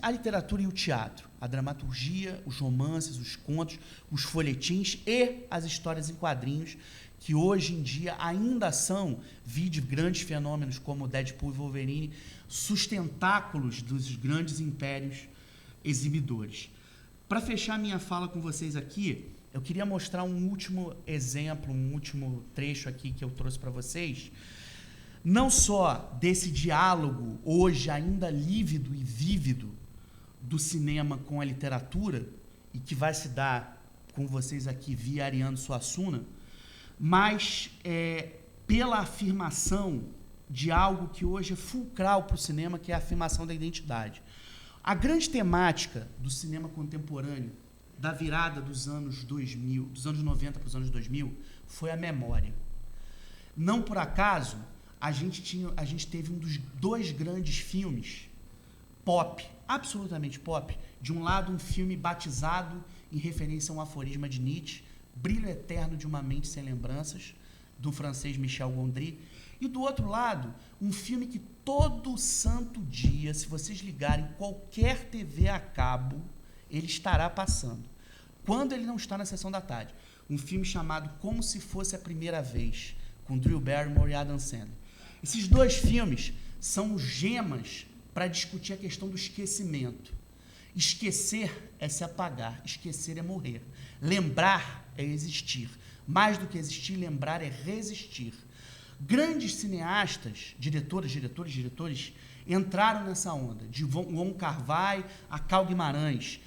Speaker 2: A literatura e o teatro, a dramaturgia, os romances, os contos, os folhetins e as histórias em quadrinhos, que hoje em dia ainda são, vide grandes fenômenos como Deadpool e Wolverine, sustentáculos dos grandes impérios exibidores. Para fechar minha fala com vocês aqui, eu queria mostrar um último exemplo, um último trecho aqui que eu trouxe para vocês, não só desse diálogo hoje ainda lívido e vívido do cinema com a literatura, e que vai se dar com vocês aqui via Ariano Suassuna, mas pela afirmação de algo que hoje é fulcral para o cinema, que é a afirmação da identidade. A grande temática do cinema contemporâneo, da virada dos anos 2000, dos anos 90 para os anos 2000, foi a memória. Não por acaso, a gente teve dois grandes filmes pop, absolutamente pop. De um lado, um filme batizado em referência a um aforisma de Nietzsche, Brilho Eterno de uma Mente Sem Lembranças, do francês Michel Gondry, E do outro lado, um filme que todo santo dia, se vocês ligarem qualquer TV a cabo, ele estará passando. Quando ele não está na sessão da tarde. Um filme chamado Como Se Fosse a Primeira Vez, com Drew Barrymore e Adam Sandler. Esses dois filmes são gemas para discutir a questão do esquecimento. Esquecer é se apagar, esquecer é morrer. Lembrar é existir. Mais do que existir, lembrar é resistir. Grandes cineastas, diretores, entraram nessa onda. De Wong Kar-wai a Cal Guimarães,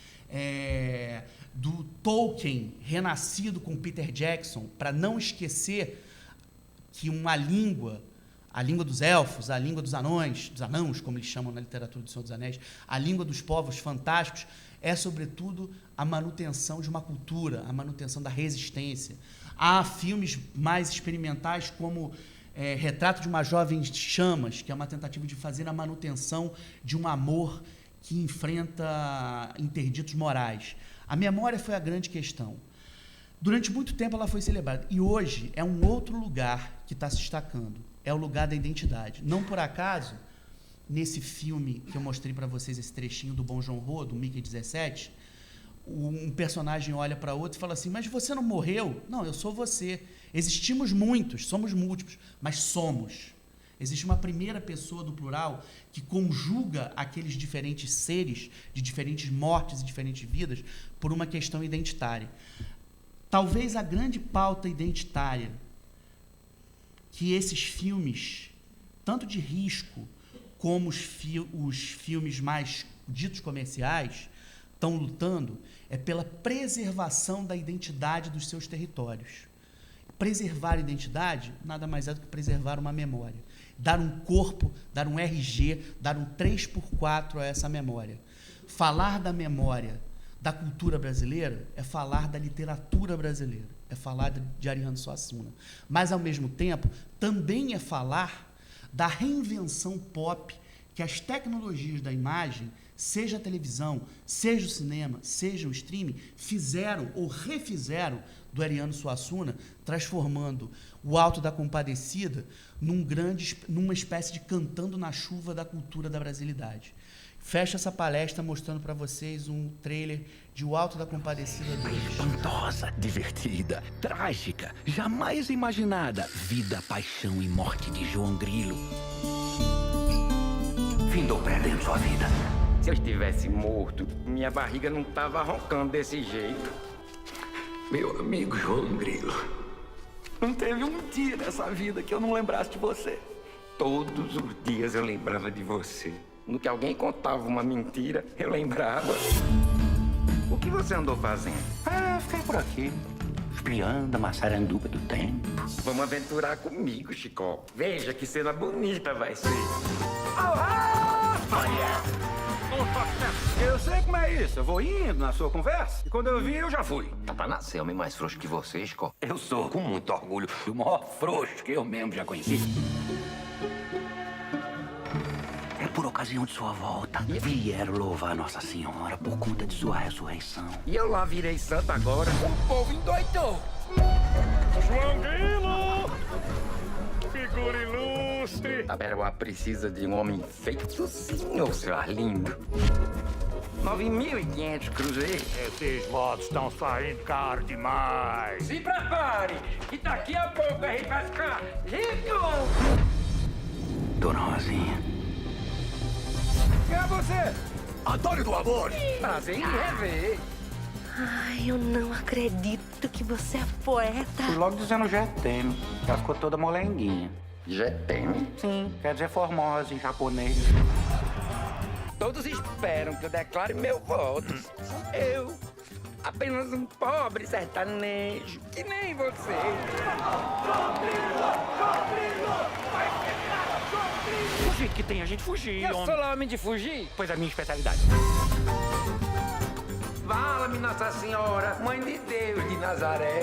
Speaker 2: do Tolkien, renascido com Peter Jackson, para não esquecer que uma língua, a língua dos elfos, a língua dos anãos, como eles chamam na literatura do Senhor dos Anéis, a língua dos povos fantásticos, é, sobretudo, a manutenção de uma cultura, a manutenção da resistência. Há filmes mais experimentais como Retrato de uma Jovem em Chamas, que é uma tentativa de fazer a manutenção de um amor que enfrenta interditos morais. A memória foi a grande questão. Durante muito tempo ela foi celebrada. E hoje é um outro lugar que está se destacando. É o lugar da identidade. Não por acaso, nesse filme que eu mostrei para vocês, esse trechinho do Bom Joon-ho, do Mickey 17, um personagem olha para outro e fala assim, mas você não morreu? Não, eu sou você. Existimos muitos, somos múltiplos, mas somos. Existe uma primeira pessoa do plural que conjuga aqueles diferentes seres, de diferentes mortes e diferentes vidas, por uma questão identitária. Talvez a grande pauta identitária que esses filmes, tanto de risco como os filmes mais ditos comerciais, estão lutando, é pela preservação da identidade dos seus territórios. Preservar a identidade nada mais é do que preservar uma memória. Dar um corpo, dar um RG, dar um 3x4 a essa memória. Falar da memória da cultura brasileira é falar da literatura brasileira, é falar de Ariano Suassuna. Mas, ao mesmo tempo, também é falar da reinvenção pop que as tecnologias da imagem, seja a televisão, seja o cinema, seja o streaming, fizeram ou refizeram do Ariano Suassuna, transformando o Alto da Compadecida numa espécie de cantando na chuva da cultura da brasilidade. Fecho essa palestra mostrando para vocês um trailer de O Alto da Compadecida 2.
Speaker 18: Espantosa, divertida, trágica, jamais imaginada. Vida, paixão e morte de João Grilo. Findou perdendo sua vida.
Speaker 19: Se eu estivesse morto, minha barriga não estava roncando desse jeito.
Speaker 18: Meu amigo João Grilo, não teve um dia nessa vida que eu não lembrasse de você.
Speaker 19: Todos os dias eu lembrava de você. No que alguém contava uma mentira, eu lembrava. O que você andou fazendo?
Speaker 18: Fiquei por aqui, espiando a maçaranduba do tempo.
Speaker 19: Vamos aventurar comigo, Chicó. Veja que cena bonita vai ser.
Speaker 18: Eu sei como é isso. Eu vou indo na sua conversa e quando eu vi, eu já fui.
Speaker 19: Tá pra nascer homem mais frouxo que você, Chicó.
Speaker 18: Eu sou, com muito orgulho, o maior frouxo que eu mesmo já conheci. É por ocasião de sua volta. Vieram louvar Nossa Senhora por conta de sua ressurreição.
Speaker 19: E eu lá virei santo agora.
Speaker 18: O povo endoidou.
Speaker 12: João Grilo! Figura ilustre!
Speaker 19: A Beroá precisa de um homem feito sim, ô seu Arlindo. 9.500 cruzeiros.
Speaker 12: Esses votos estão saindo caro demais.
Speaker 19: Se prepare, que daqui a pouco a gente vai ficar rico!
Speaker 18: Dona Rosinha.
Speaker 19: Quem é você?
Speaker 18: Antônio do Amor!
Speaker 19: Prazer em rever.
Speaker 16: Ai, eu não acredito que você é poeta.
Speaker 18: Fui logo dizendo GTM. Ela ficou toda molenguinha.
Speaker 19: GTM?
Speaker 18: Sim, quer dizer formosa em japonês.
Speaker 19: Todos esperam que eu declare meu voto. Eu, apenas um pobre sertanejo, que nem você.
Speaker 18: Fugir que tem a gente fugir,
Speaker 19: Eu sou lá homem de fugir?
Speaker 18: Pois é a minha especialidade.
Speaker 19: Fala-me, Nossa Senhora, Mãe de Deus de Nazaré.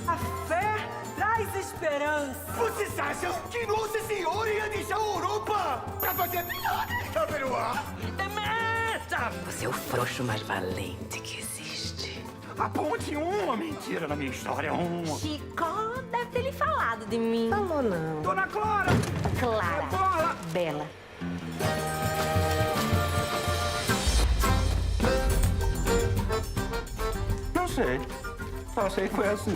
Speaker 14: A fé traz esperança.
Speaker 18: Vocês acham que Nossa Senhora ia deixar a Europa pra fazer milagre, Caberuá?
Speaker 19: Demeta!
Speaker 14: Você é o frouxo mais valente que existe.
Speaker 18: Aponte uma mentira na minha história, uma.
Speaker 16: Chicó deve ter lhe
Speaker 17: falado de mim.
Speaker 14: Falou não.
Speaker 19: Dona Clara!
Speaker 17: Clara.
Speaker 19: Bola!
Speaker 17: Bela.
Speaker 19: Não sei. Só sei que foi assim.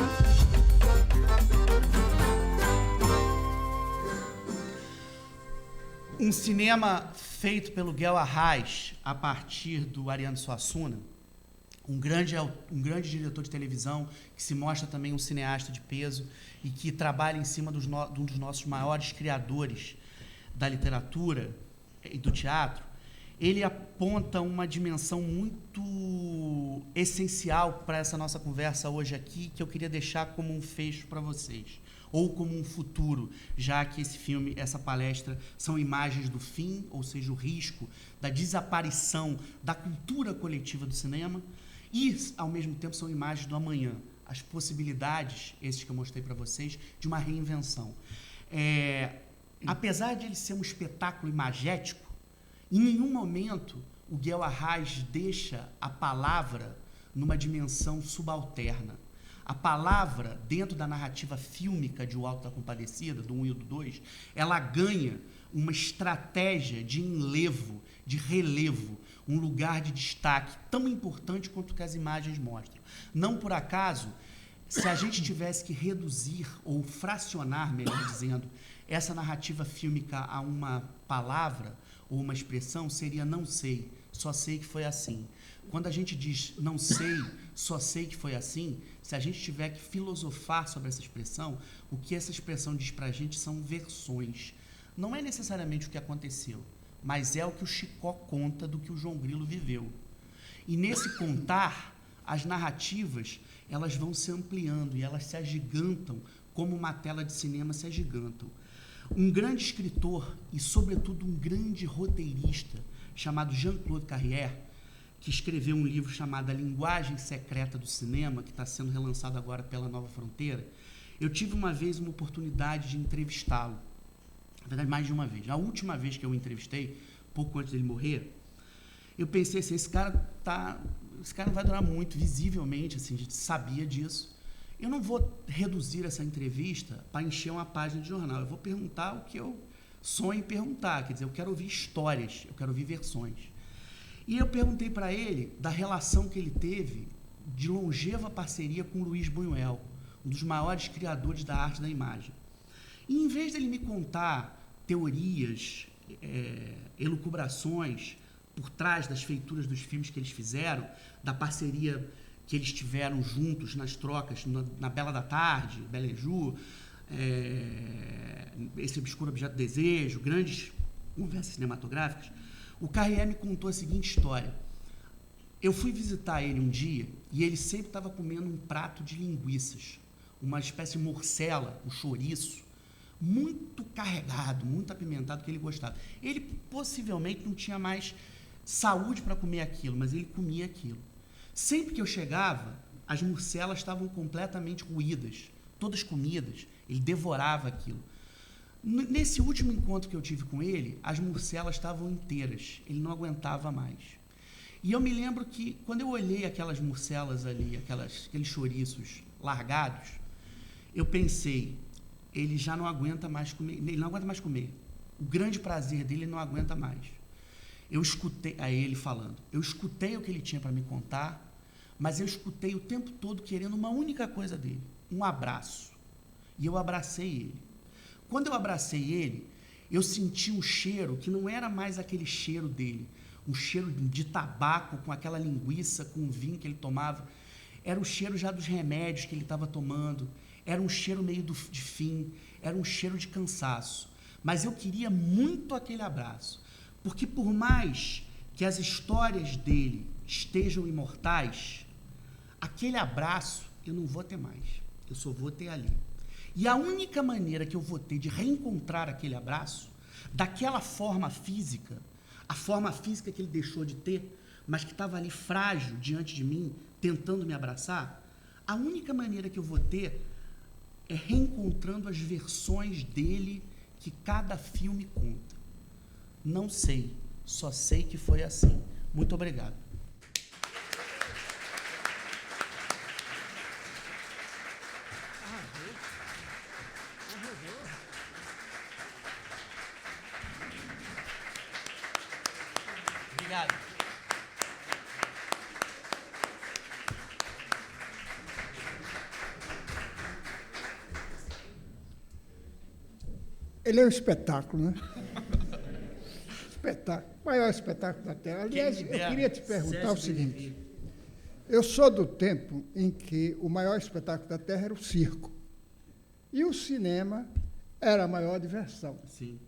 Speaker 2: Um cinema feito pelo Guel Arraes a partir do Ariano Suassuna, um grande diretor de televisão que se mostra também um cineasta de peso e que trabalha em cima de um dos nossos maiores criadores da literatura e do teatro. Ele aponta uma dimensão muito essencial para essa nossa conversa hoje aqui, que eu queria deixar como um fecho para vocês, ou como um futuro, já que esse filme, essa palestra, são imagens do fim, ou seja, o risco da desaparição da cultura coletiva do cinema, e, ao mesmo tempo, são imagens do amanhã, as possibilidades, esses que eu mostrei para vocês, de uma reinvenção. Apesar de ele ser um espetáculo imagético, em nenhum momento o Guel Arraes deixa a palavra numa dimensão subalterna. A palavra, dentro da narrativa fílmica de O Alto da Compadecida, do 1 e do 2, ela ganha uma estratégia de enlevo, de relevo, um lugar de destaque tão importante quanto que as imagens mostram. Não por acaso, se a gente tivesse que reduzir ou fracionar, melhor dizendo, essa narrativa fílmica a uma palavra ou uma expressão, seria não sei, só sei que foi assim. Quando a gente diz não sei, só sei que foi assim, se a gente tiver que filosofar sobre essa expressão, o que essa expressão diz pra gente são versões. Não é necessariamente o que aconteceu, mas é o que o Chicó conta do que o João Grilo viveu. E nesse contar, as narrativas, elas vão se ampliando e elas se agigantam como uma tela de cinema se agigantam. Um grande escritor e, sobretudo, um grande roteirista chamado Jean-Claude Carrière, que escreveu um livro chamado A Linguagem Secreta do Cinema, que está sendo relançado agora pela Nova Fronteira, eu tive uma vez uma oportunidade de entrevistá-lo. Na verdade, mais de uma vez. A última vez que eu o entrevistei, pouco antes dele morrer, eu pensei assim, esse cara não vai durar muito, visivelmente, assim, a gente sabia disso. Eu não vou reduzir essa entrevista para encher uma página de jornal. Eu vou perguntar o que eu sonho em perguntar. Quer dizer, eu quero ouvir histórias, eu quero ouvir versões. E eu perguntei para ele da relação que ele teve de longeva parceria com Luiz Buñuel, um dos maiores criadores da arte da imagem. E em vez dele me contar teorias, elucubrações por trás das feituras dos filmes que eles fizeram, da parceria que eles tiveram juntos nas trocas, na Bela da Tarde, Beleju, Esse Obscuro Objeto de Desejo, grandes conversas cinematográficas, o Carrière me contou a seguinte história. Eu fui visitar ele um dia e ele sempre estava comendo um prato de linguiças, uma espécie de morcela, um chouriço, muito carregado, muito apimentado, que ele gostava. Ele possivelmente não tinha mais saúde para comer aquilo, mas ele comia aquilo. Sempre que eu chegava, as morcelas estavam completamente ruídas, todas comidas, ele devorava aquilo. Nesse último encontro que eu tive com ele, as morcelas estavam inteiras, ele não aguentava mais. E eu me lembro que, quando eu olhei aquelas morcelas ali, aqueles chouriços largados, eu pensei, ele já não aguenta mais comer, ele não aguenta mais comer. O grande prazer dele, ele não aguenta mais. Eu escutei a ele falando, eu escutei o que ele tinha para me contar, mas eu escutei o tempo todo querendo uma única coisa dele, um abraço. E eu abracei ele. Quando eu abracei ele, eu senti um cheiro que não era mais aquele cheiro dele, um cheiro de tabaco com aquela linguiça, com o vinho que ele tomava. Era o cheiro já dos remédios que ele estava tomando, era um cheiro meio de fim, era um cheiro de cansaço. Mas eu queria muito aquele abraço. Porque por mais que as histórias dele estejam imortais, aquele abraço eu não vou ter mais. Eu só vou ter ali. E a única maneira que eu vou ter de reencontrar aquele abraço, daquela forma física, a forma física que ele deixou de ter, mas que estava ali frágil diante de mim, tentando me abraçar, a única maneira que eu vou ter é reencontrando as versões dele que cada filme conta. Não sei, só sei que foi assim. Muito obrigado. Obrigado.
Speaker 1: Ele é um espetáculo, né? Espetáculo, o maior espetáculo da Terra. Aliás, eu queria te perguntar o seguinte. Eu sou do tempo em que o maior espetáculo da Terra era o circo. E o cinema era a maior diversão.
Speaker 2: Sim.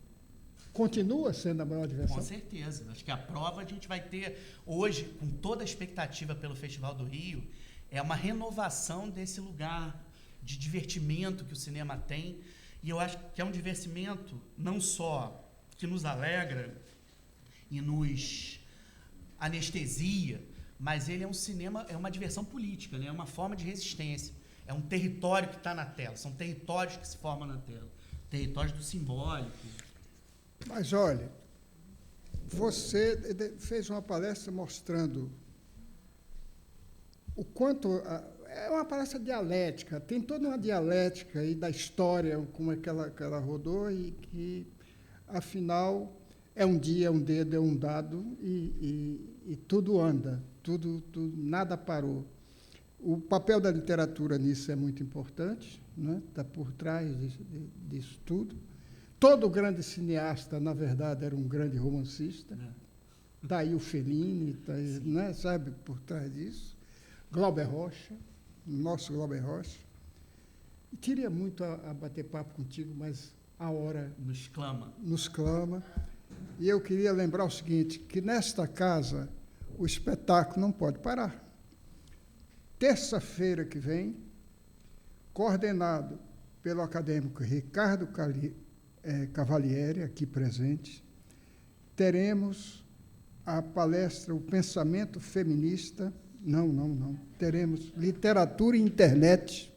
Speaker 1: Continua sendo a maior diversão?
Speaker 2: Com certeza. Acho que a prova a gente vai ter hoje, com toda a expectativa pelo Festival do Rio, é uma renovação desse lugar de divertimento que o cinema tem. E eu acho que é um divertimento não só que nos alegra e nos anestesia, mas ele é um cinema, é uma diversão política, né? É uma forma de resistência. É um território que está na tela. São territórios que se formam na tela. Territórios do simbólico.
Speaker 1: Mas, olha, você fez uma palestra mostrando o quanto... É uma palestra dialética, tem toda uma dialética aí da história, como é que ela rodou, e que, afinal, é um dia, é um dedo, é um dado, e tudo anda, tudo, nada parou. O papel da literatura nisso é muito importante, né? Está por trás disso tudo. Todo grande cineasta, na verdade, era um grande romancista. Daí o Fellini, daí, né, sabe, por trás disso. Glauber Rocha, nosso Glauber Rocha. E queria muito a bater papo contigo, mas a hora nos clama. E eu queria lembrar o seguinte, que nesta casa o espetáculo não pode parar. Terça-feira que vem, coordenado pelo acadêmico Ricardo Cavalieri, aqui presente, teremos a palestra O Pensamento Feminista. Não. Teremos literatura e internet,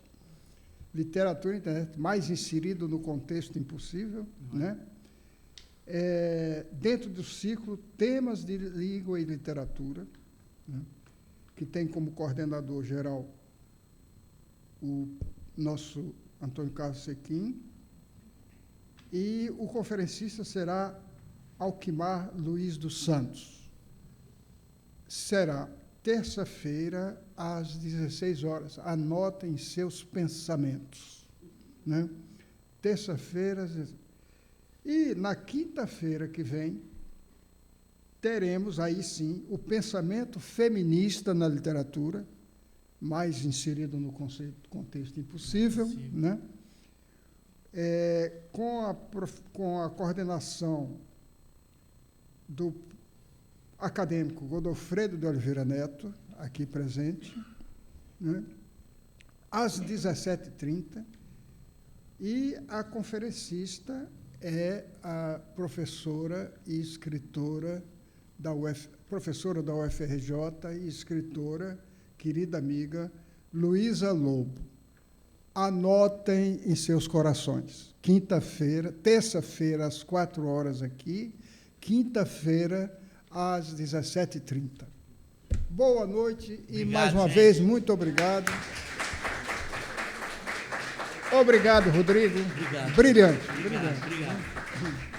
Speaker 1: mais inserido no contexto impossível, né? Dentro do ciclo Temas de Língua e Literatura, né? Que tem como coordenador geral o nosso Antônio Carlos Sequim, e o conferencista será Alquimar Luiz dos Santos. Será terça-feira, às 16 horas. Anotem seus pensamentos, né? Terça-feira. E, na quinta-feira que vem, teremos, aí sim, o pensamento feminista na literatura, mais inserido no contexto impossível, né? Com a coordenação do acadêmico Godofredo de Oliveira Neto, aqui presente, né? Às 17h30, e a conferencista é a professora e escritora professora da UFRJ e escritora, querida amiga, Luísa Lobo. Anotem em seus corações. Terça-feira, às 4 horas aqui, quinta-feira, às 17h30. Boa noite e, mais uma vez, muito obrigado. Obrigado, Rodrigo.
Speaker 2: Obrigado.
Speaker 1: Brilhante.
Speaker 2: Obrigado.